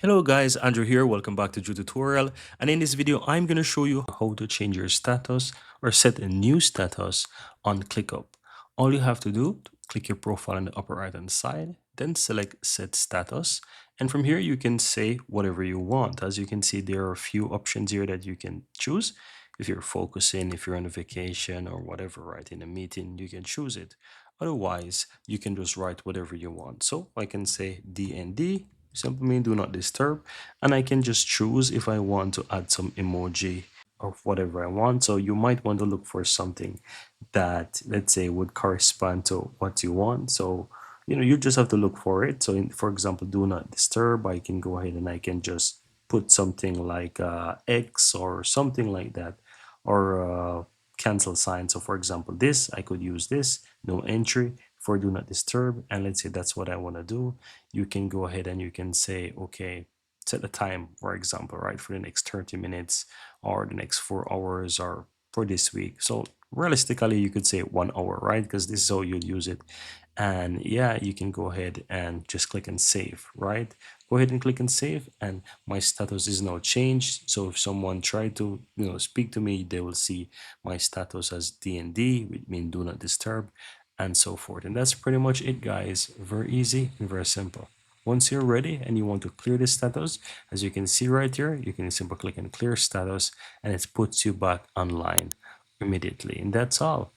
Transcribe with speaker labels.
Speaker 1: Hello guys, Andrew here. Welcome back to the tutorial. And in this video, I'm going to show you how to change your status or set a new status on ClickUp. All you have to do, click your profile on the upper right hand side, then select set status. And from here, you can say whatever you want. As you can see, there are a few options here that you can choose. If you're focusing, if you're on a vacation or whatever, right, in a meeting, you can choose it. Otherwise, you can just write whatever you want. So I can say DND, simply mean do not disturb, and I can just choose if I want to add some emoji of whatever I want. So you might want to look for something that, let's say, would correspond to what you want. So you just have to look for it. So for example, do not disturb, I can go ahead and I can just put something like X or something like that, or cancel sign. So for example, this I could use this no entry for do not disturb, and let's say that's what I want to do. You can go ahead and you can say, okay, set the time, for example, right, for the next 30 minutes or the next 4 hours or for this week. So realistically, you could say 1 hour, right? Because this is how you'll use it. And yeah, you can go ahead and just click and save, right? Go ahead and click and save, and my status is now changed. So if someone tried to speak to me, they will see my status as DND, which means do not disturb, and so forth. And that's pretty much it, guys. Very easy and very simple. Once you're ready and you want to clear this status, as you can see right here, you can simply click on clear status, and it puts you back online immediately. And that's all.